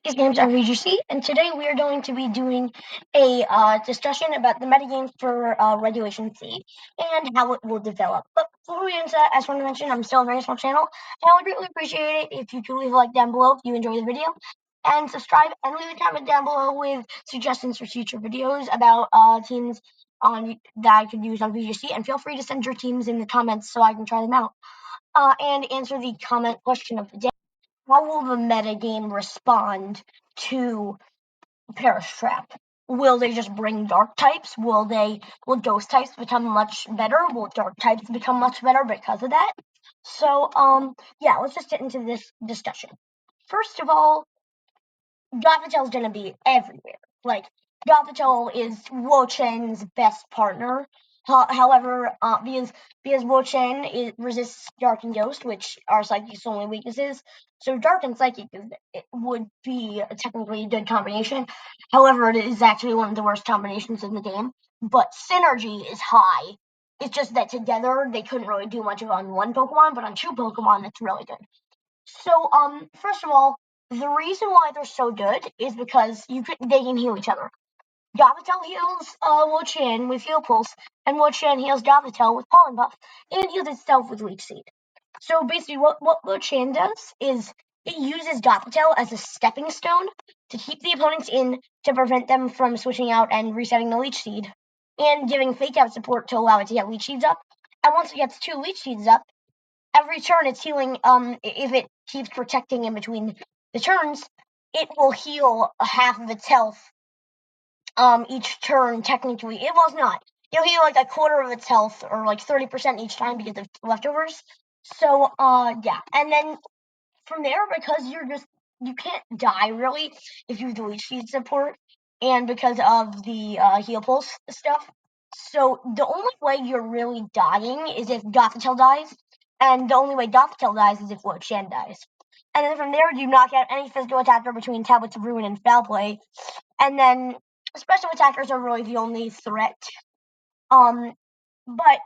These games are VGC, and today we are going to be doing a discussion about the metagame for Regulation C and how it will develop. But before we get into that, I just want to mention I'm still a very small channel, and I would greatly appreciate it if you could leave a like down below if you enjoy the video, and subscribe and leave a comment down below with suggestions for future videos about teams on that I could use on VGC, and feel free to send your teams in the comments so I can try them out. And answer the comment question of the day. How will the metagame respond to Perish Trap? Will they just bring dark types? Will ghost types become much better? Will dark types become much better because of that? So, yeah, let's just get into this discussion. First of all, Gothitelle's gonna be everywhere. Like, Gothitelle is Wo-Chien's best partner. However, because Wo-Chien resists Dark and Ghost, which are Psychic's only weaknesses, so Dark and Psychic it would be technically a good combination. However, it is actually one of the worst combinations in the game. But synergy is high. It's just that together they couldn't really do much of on one Pokemon, but on two Pokemon it's really good. So, first of all, the reason why they're so good is because they can heal each other. Gothitelle heals Wo-Chien with Heal Pulse, and Wo-Chien heals Gothitelle with Pollen Puff, and heals itself with Leech Seed. So basically, what Wo-Chien does is it uses Gothitelle as a stepping stone to keep the opponents in to prevent them from switching out and resetting the Leech Seed, and giving Fake Out support to allow it to get Leech Seeds up. And once it gets 2 Leech Seeds up, every turn it's healing. If it keeps protecting in between the turns, it will heal half of its health. Each turn technically it was not. It'll heal like a quarter of its health, or like 30% each time because of leftovers. So yeah, and then from there, because you can't die really if you do Leech Seed support, and because of the heal pulse stuff. So the only way you're really dying is if Gothitelle dies, and the only way Gothitelle dies is if Wo-Chien dies. And then from there, you knock out any physical attacker between Tablets of Ruin and Foul Play, and then special attackers are really the only threat. But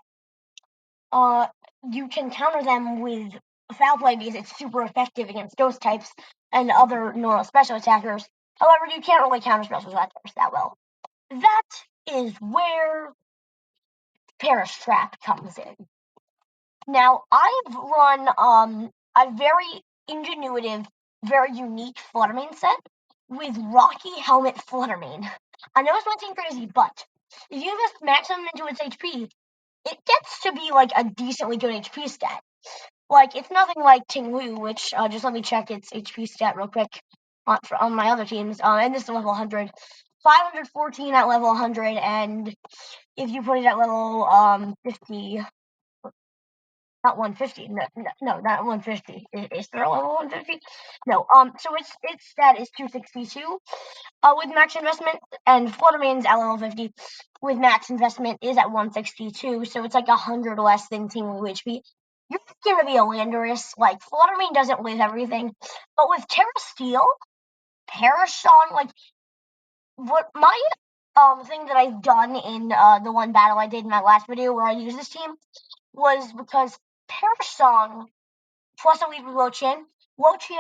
you can counter them with Foul Play because it's super effective against ghost types and other normal special attackers. However, you can't really counter special attackers that well. That is where Perish Trap comes in. Now, I've run a very ingenuitive, very unique Fluttermane set with Rocky Helmet Fluttermane. I know this might seem crazy, but if you invest maximum into its HP, it gets to be like a decently good HP stat. Like, it's nothing like Tinglu, which, just let me check its HP stat real quick on my other teams. And this is level 100. 514 at level 100, and if you put it at level 50, not 150, no, not 150. Is there a level 150? No. So its stat is 262. With max investment, and Fluttermane's at level 50 with max investment is at 162, so it's like 100 less than Tinglu HP. You're gonna be a Landorus. Like, Fluttermane doesn't lose everything, but with Tera Steel, Perish Song, like, what my thing that I've done in the one battle I did in my last video where I used this team was because Perish Song plus a lead with Wo-Chien. Wo-Chien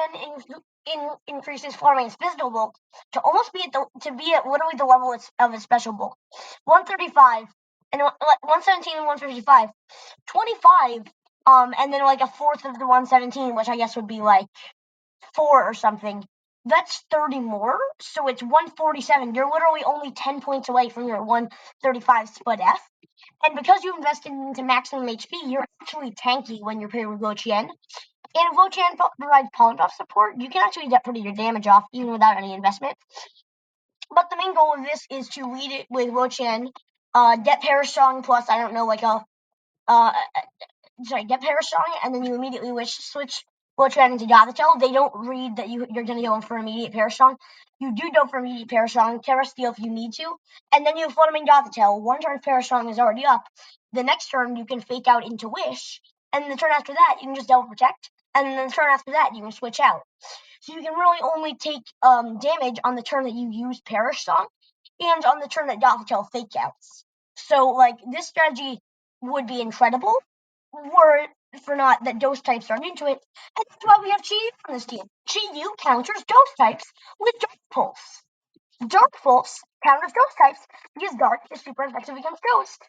increases Fluttermane's physical bulk to almost be at literally the level of its special bulk. 135 and 117 and 155. 25, and then like a fourth of the 117, which I guess would be like 4 or something. That's 30 more, so it's 147. You're literally only 10 points away from your 135 split F. And because you invested into maximum HP, you're actually tanky when you're paired with Wo-Chien. And if Wo-Chien provides Pollen Puff support, you can actually get pretty good damage off even without any investment. But the main goal of this is to lead it with Wo-Chien, get Perish Song plus, I don't know, like a get Perish Song, and then you immediately switch Wo-Chien into Gothitelle. They don't read that you're going to go for immediate Perish Song. You do go for immediate Perish Song, Tera Steel if you need to, and then you Fluttermane Gothitelle. One turn Perish Song is already up. The next turn you can Fake Out into Wish, and the turn after that you can just Double Protect, and then the turn after that you can switch out. So you can really only take damage on the turn that you use Perish Song, and on the turn that Gothitelle Fake Outs. So, like, this strategy would be incredible. Were that Dose types aren't into it, and that's why we have Chi-Yu on this team. Chi-Yu counters Dose types with Dark Pulse. Dark Pulse counters Ghost types because Dark is super effective against Ghost.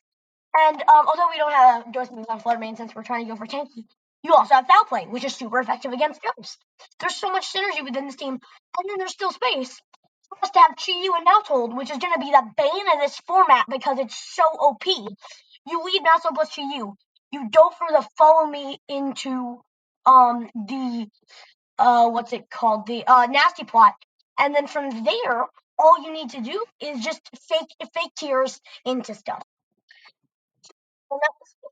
And although we don't have Ghost moves on Flutter main since we're trying to go for tanky, you also have Foul Play, which is super effective against Ghost. There's so much synergy within this team, and then there's still space for us to have Chi-Yu and Maushold, which is going to be the bane of this format because it's so OP. You lead Maushold plus Chi-Yu. You go for the follow me into the what's it called? The nasty plot. And then from there, all you need to do is just fake tears into stuff.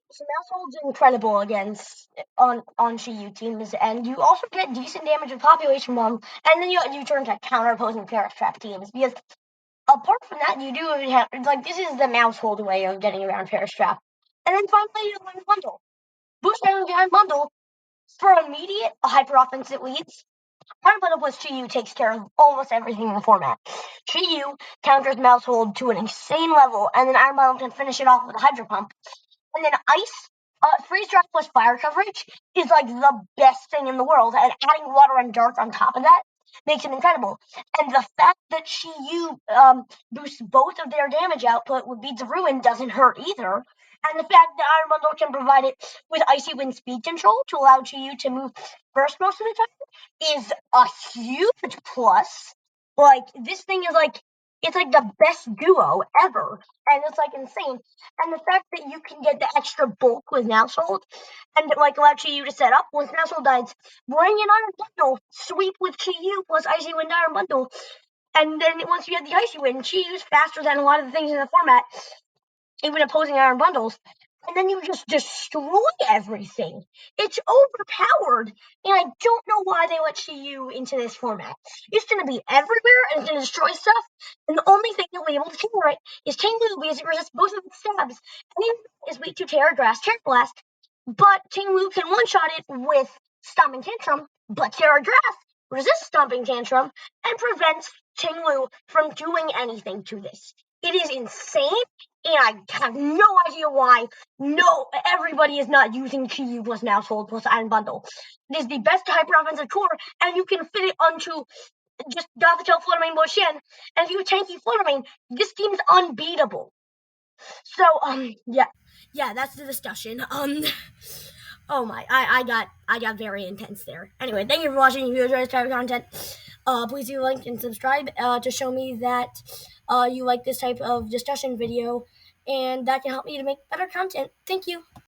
So Maushold's incredible against on Chi-Yu teams, and you also get decent damage with Population Bomb, and then you turn to counter opposing Paris Trap teams because apart from that, you do have this is the Maushold way of getting around Paris Trap. And then finally, you have Bundle. Boost down behind Bundle for immediate hyper offensive leads. Iron Bundle plus Chi-Yu takes care of almost everything in the format. Chi-Yu counters Maushold to an insane level, and then Iron Bundle can finish it off with a Hydro Pump. And then Ice, Freeze Drive plus Fire coverage is like the best thing in the world, and adding Water and Dark on top of that makes it incredible. And the fact that Chi-Yu boosts both of their damage output with Beads of Ruin doesn't hurt either. And the fact that Iron Bundle can provide it with Icy Wind speed control to allow Chi-Yu to move first most of the time is a huge plus. Like, this thing is it's like the best duo ever, and it's like insane. And the fact that you can get the extra bulk with Maushold and like allow Chi-Yu to set up once Maushold dies, bring an Iron Bundle, sweep with Chi-Yu plus Icy Wind Iron Bundle, and then once you have the Icy Wind, Chi-Yu's faster than a lot of the things in the format, even opposing Iron Bundles, and then you just destroy everything. It's overpowered, and I don't know why they let Chi-Yu into this format. It's going to be everywhere, and it's going to destroy stuff, and the only thing that will be able to counter it is Ting-Lu because it resists both of its stabs, and it is weak to Tera Blast, but Ting-Lu can one-shot it with Stomping Tantrum, but Tera resists Stomping Tantrum and prevents Ting-Lu from doing anything to this. It is insane, and I have no idea why everybody is not using Chi-Yu plus Maushold plus Iron Bundle. It is the best hyper offensive core, and you can fit it onto just Gothitelle, Flutter main, Wo-Chien, and if you tanky Flutter main, this team's unbeatable. So, yeah, that's the discussion. Oh my, I got very intense there. Anyway, thank you for watching. If you enjoyed this type of content, please do like and subscribe to show me that you like this type of discussion video, and that can help me to make better content. Thank you.